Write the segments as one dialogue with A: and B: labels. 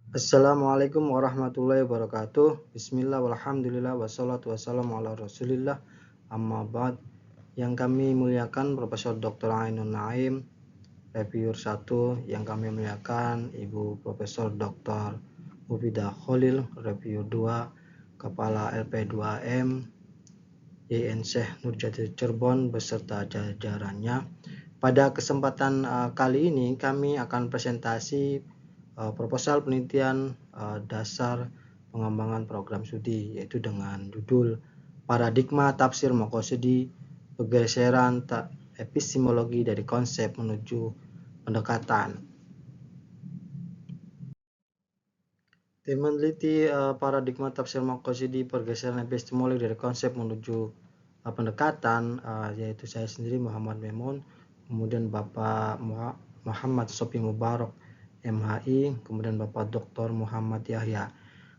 A: Assalamualaikum warahmatullahi wabarakatuh. Bismillah walhamdulillah wassalatu wassalamu ala rasulillah amma ba'd. Yang kami muliakan Profesor Dr. Ainun Naim, reviewer 1. Yang kami muliakan Ibu Profesor Dr. Mufidah Khalil, reviewer 2, Kepala LP2M YN Syekh Nurjati Cirebon beserta jajarannya. Pada kesempatan kali ini kami akan presentasi proposal penelitian dasar pengembangan program studi, yaitu dengan judul Paradigma Tafsir Maqasidhi, Pergeseran Epistemologi dari Konsep Menuju Pendekatan. Tim meneliti paradigma tafsir Maqasidhi, pergeseran epistemologi dari konsep menuju pendekatan, yaitu saya sendiri Muhammad Memun, kemudian Bapak Muhammad Sofi Mubarak MHI, kemudian Bapak Dr. Muhammad Yahya.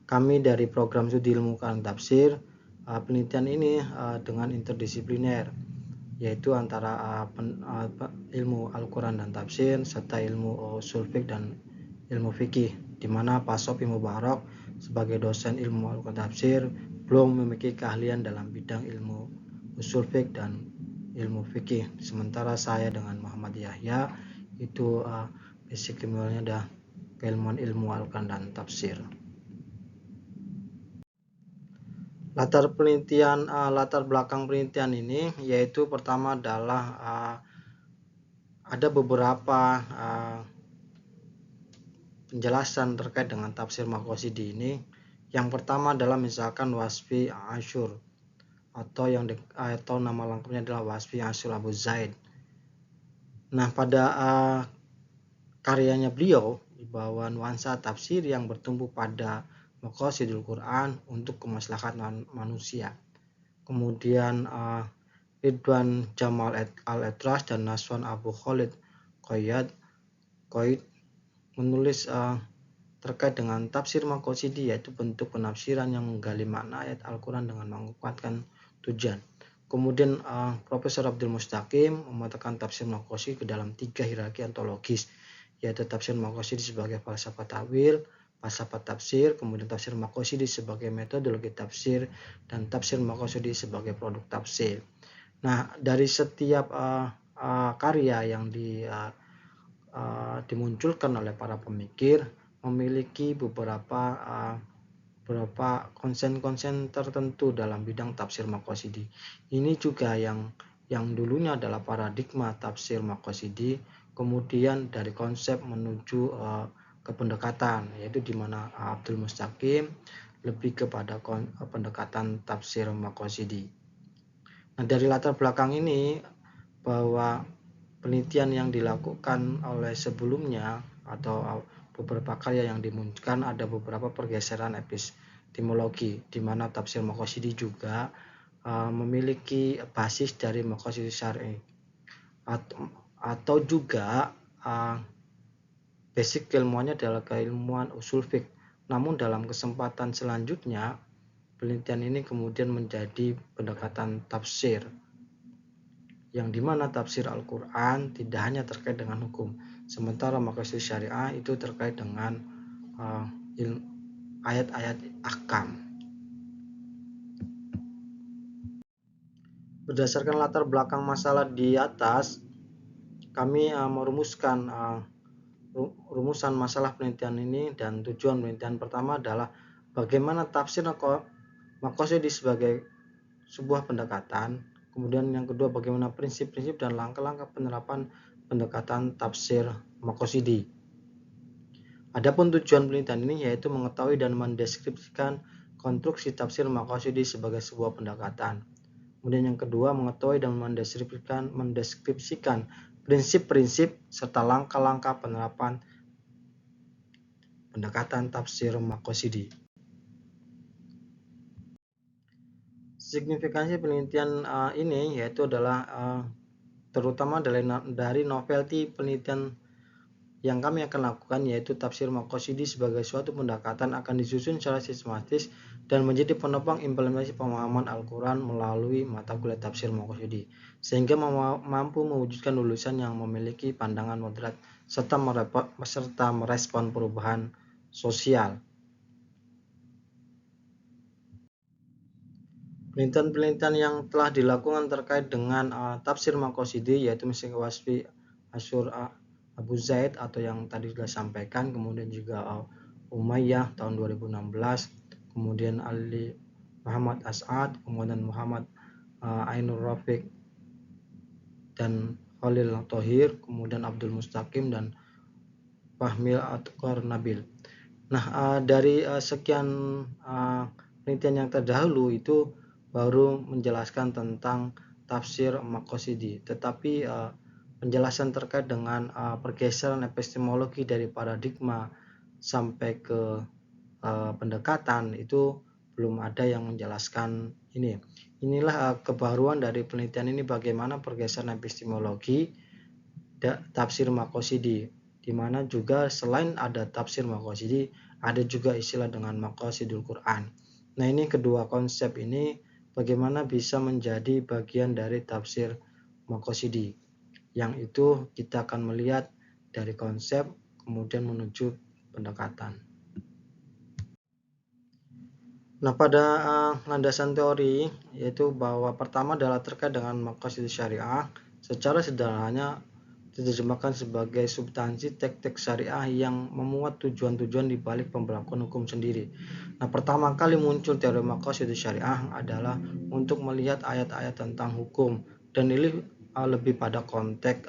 A: Kami dari program studi ilmu Quran tafsir. Penelitian ini dengan interdisipliner, yaitu antara ilmu Al-Quran dan tafsir serta ilmu usul fiqh dan ilmu fikih, di mana Pak Sofi Mubarak sebagai dosen ilmu Al-Quran tafsir belum memiliki keahlian dalam bidang ilmu usul fiqh dan ilmu fikih, sementara saya dengan Muhammad Yahya itu basic ilmunya dah keilmuan ilmu Al-Quran dan tafsir. Latar belakang penelitian ini yaitu pertama adalah ada beberapa penjelasan terkait dengan tafsir Maqasidhi ini. Yang pertama adalah misalkan Wasfi Asyur, atau nama lengkapnya adalah Wasfi Asyur Abu Zaid. Nah, pada karyanya beliau di bawah nuansa tafsir yang bertumbuh pada Maqasidul Quran untuk kemaslahatan manusia. Kemudian Ridwan Jamal Al-Etras dan Naswan Abu Khalid Qaid menulis terkait dengan tafsir Maqasidhi, yaitu bentuk penafsiran yang menggali makna ayat Al-Quran dengan menguatkan tujuan. Kemudian Profesor Abdul Mustaqim memetakan tafsir Maqasidhi ke dalam 3 hierarki ontologis, yaitu tafsir Maqasidhi sebagai falsafah ta'wil, falsafah tafsir, kemudian tafsir Maqasidhi sebagai metodologi tafsir, dan tafsir Maqasidhi sebagai produk tafsir. Nah, dari setiap karya yang dimunculkan oleh para pemikir memiliki beberapa konsen-konsen tertentu dalam bidang tafsir Maqasidhi. Ini juga yang dulunya adalah paradigma tafsir Maqasidhi, kemudian dari konsep menuju ke pendekatan, yaitu di mana Abdul Mustaqim lebih kepada pendekatan tafsir Maqasidhi. Nah, dari latar belakang ini bahwa penelitian yang dilakukan oleh sebelumnya atau beberapa karya yang dimunculkan ada beberapa pergeseran epistemologi, di mana tafsir Maqasidhi juga memiliki basis dari Maqasidhi Syar'i, atau juga basic ilmuannya adalah keilmuan usul fiqh. Namun dalam kesempatan selanjutnya penelitian ini kemudian menjadi pendekatan tafsir, yang dimana tafsir Al-Quran tidak hanya terkait dengan hukum, sementara Maqasidhi Syariah itu terkait dengan ayat-ayat ahkam. Berdasarkan latar belakang masalah di atas, kami merumuskan rumusan masalah penelitian ini, dan tujuan penelitian pertama adalah bagaimana tafsir Maqasidhi sebagai sebuah pendekatan. Kemudian yang kedua, bagaimana prinsip-prinsip dan langkah-langkah penerapan pendekatan tafsir Maqasidhi. Adapun tujuan penelitian ini yaitu mengetahui dan mendeskripsikan konstruksi tafsir Maqasidhi sebagai sebuah pendekatan. Kemudian yang kedua, mengetahui dan mendeskripsikan prinsip-prinsip serta langkah-langkah penerapan pendekatan tafsir Maqasidhi. Signifikansi penelitian ini yaitu adalah terutama dari novelty penelitian yang kami akan lakukan, yaitu tafsir Maqasidhi sebagai suatu pendekatan akan disusun secara sistematis dan menjadi penopang implementasi pemahaman Al-Quran melalui mata kuliah tafsir Maqasidhi, sehingga mampu mewujudkan lulusan yang memiliki pandangan moderat serta merespon perubahan sosial. Penelitian-penelitian yang telah dilakukan terkait dengan tafsir Maqasidi, yaitu misalnya Wasfi Asyur Abu Zaid atau yang tadi sudah sampaikan, kemudian juga Umayyah tahun 2016, kemudian Ali Muhammad As'ad, kemudian Muhammad Ainur Rafiq dan Khalil Thohir, kemudian Abdul Mustaqim dan Fahmil Atqar Nabil. Nah, dari sekian penelitian yang terdahulu itu baru menjelaskan tentang tafsir Maqasidi, tetapi penjelasan terkait dengan pergeseran epistemologi dari paradigma sampai ke pendekatan itu belum ada yang menjelaskan ini. Inilah kebaruan dari penelitian ini, bagaimana pergeseran epistemologi tafsir Maqasidi, di mana juga selain ada tafsir Maqasidi, ada juga istilah dengan Maqasidul Quran. Nah, ini kedua konsep ini bagaimana bisa menjadi bagian dari tafsir Maqasidi, yang itu kita akan melihat dari konsep kemudian menuju pendekatan. Nah, pada landasan teori yaitu bahwa pertama adalah terkait dengan maqasid syariah. Secara sederhananya diterjemahkan sebagai substansi teks-teks syariah yang memuat tujuan-tujuan di balik pemberlakuan hukum sendiri. Nah, pertama kali muncul teori maqasid syariah adalah untuk melihat ayat-ayat tentang hukum, dan ini lebih pada konteks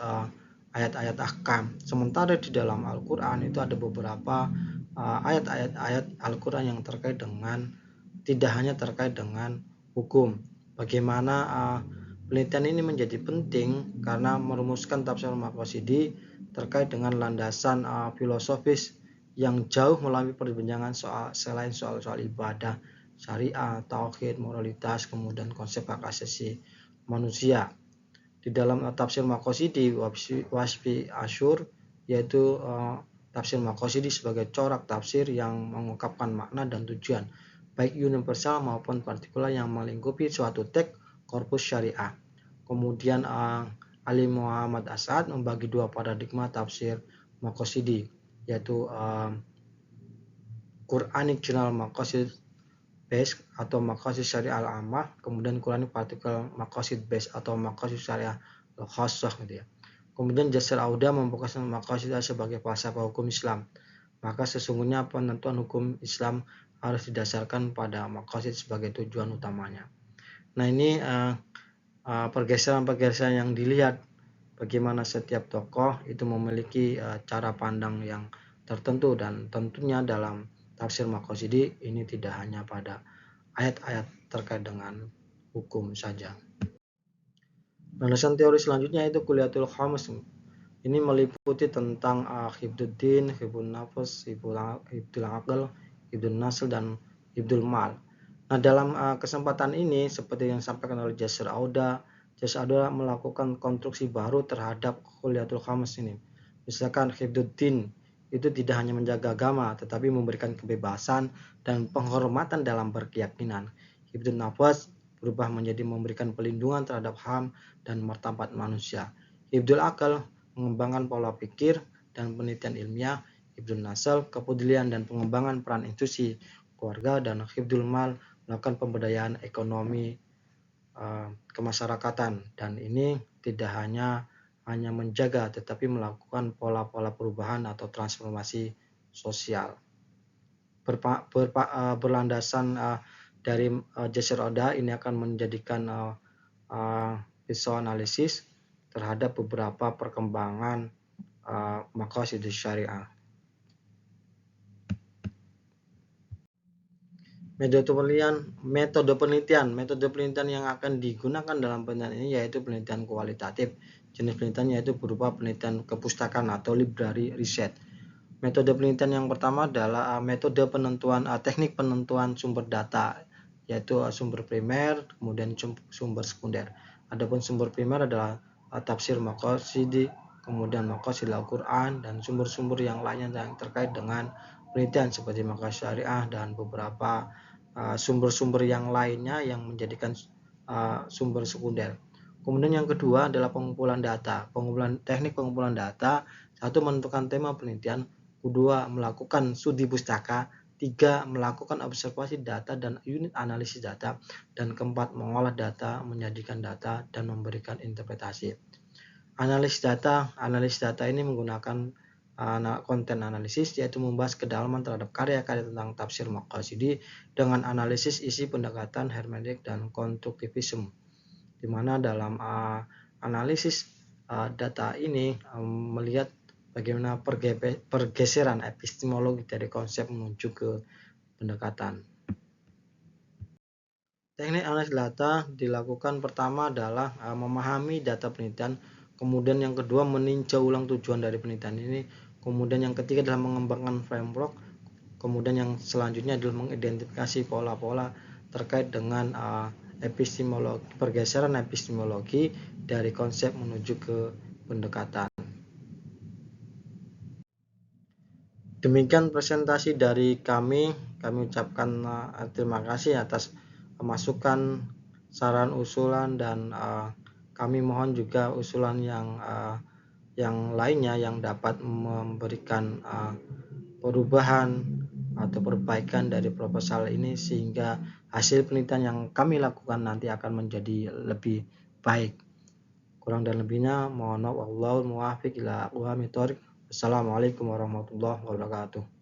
A: ayat-ayat ahkam. Sementara di dalam Al-Quran itu ada beberapa ayat-ayat Al-Quran yang terkait dengan tidak hanya terkait dengan hukum. Bagaimana penelitian ini menjadi penting karena merumuskan tafsir Maqasidi terkait dengan landasan filosofis yang jauh melalui perbincangan selain soal ibadah, syariah, tauhid, moralitas, kemudian konsep hak asasi manusia. Di dalam tafsir Maqasidi Wasfi Asyur, yaitu tafsir Maqasidi sebagai corak tafsir yang mengungkapkan makna dan tujuan baik universal maupun partikular yang melingkupi suatu teks korpus syariah. Kemudian Ali Muhammad As'ad membagi dua paradigma tafsir Maqasidi, yaitu Quranic General Maqasid Base atau Maqasid Syariah Al-Ammah, kemudian Quranic Particular Maqasid Base atau Maqasid Syariah Al-Khassah gitu ya. Kemudian Jasir Auda memfokuskan Maqasid sebagai falsafah hukum Islam. Maka sesungguhnya penentuan hukum Islam harus didasarkan pada maqasid sebagai tujuan utamanya. Nah, ini pergeseran-pergeseran yang dilihat, bagaimana setiap tokoh itu memiliki cara pandang yang tertentu, dan tentunya dalam tafsir Maqasidi ini tidak hanya pada ayat-ayat terkait dengan hukum saja. Landasan teori selanjutnya itu Kuliatul Khamis. Ini meliputi tentang Hifduddin, Hifdun Nafs, Hifdul Aql, Hifdun Nasl, dan Hifdul Mal. Nah, dalam kesempatan ini seperti yang disampaikan oleh Jasir Auda melakukan konstruksi baru terhadap Kuliatul Khamis ini. Misalkan Hifduddin itu tidak hanya menjaga agama tetapi memberikan kebebasan dan penghormatan dalam berkeyakinan. Hifdun Nafs berubah menjadi memberikan pelindungan terhadap HAM dan martabat manusia. Hifdul Aql mengembangkan pola pikir dan penelitian ilmiah. Hifdul Nasl kepedulian dan pengembangan peran institusi keluarga, dan Hifdul Mal melakukan pemberdayaan ekonomi kemasyarakatan, dan ini tidak hanya menjaga tetapi melakukan pola-pola perubahan atau transformasi sosial. Berlandasan dari Jasir Auda ini akan menjadikan visual analisis terhadap beberapa perkembangan maqasid syariah. Metode penelitian yang akan digunakan dalam penelitian ini yaitu penelitian kualitatif. Jenis penelitian yaitu berupa penelitian kepustakaan atau library research. Metode penelitian yang pertama adalah metode penentuan teknik penentuan sumber data, yaitu sumber primer, kemudian sumber sekunder. Adapun sumber primer adalah tafsir Maqasidi, kemudian Maqasid Al-Quran, dan sumber-sumber yang lainnya yang terkait dengan penelitian seperti Maqasid Syariah dan beberapa sumber-sumber yang lainnya yang menjadikan sumber sekunder. Kemudian yang kedua adalah pengumpulan data. Teknik pengumpulan data, satu menentukan tema penelitian, kedua melakukan studi pustaka, tiga melakukan observasi data dan unit analisis data, dan keempat mengolah data, menyajikan data, dan memberikan interpretasi. Analisis data ini menggunakan konten analisis, yaitu membahas kedalaman terhadap karya-karya tentang tafsir Maqasyidi dengan analisis isi pendekatan hermeneutik dan konstruktivisme, di mana dalam analisis data ini melihat bagaimana pergeseran epistemologi dari konsep menuju ke pendekatan. Teknik analisis data dilakukan pertama adalah memahami data penelitian, kemudian yang kedua meninjau ulang tujuan dari penelitian ini, kemudian yang ketiga adalah mengembangkan framework, kemudian yang selanjutnya adalah mengidentifikasi pola-pola terkait dengan pergeseran epistemologi dari konsep menuju ke pendekatan. Demikian presentasi dari kami ucapkan terima kasih atas masukan, saran, usulan, dan kami mohon juga usulan yang lainnya yang dapat memberikan perubahan atau perbaikan dari proposal ini, sehingga hasil penelitian yang kami lakukan nanti akan menjadi lebih baik. Kurang dan lebihnya mohon maaf. Wallahul muwaffiq ila aqwamit thoriq. Assalamualaikum warahmatullahi wabarakatuh.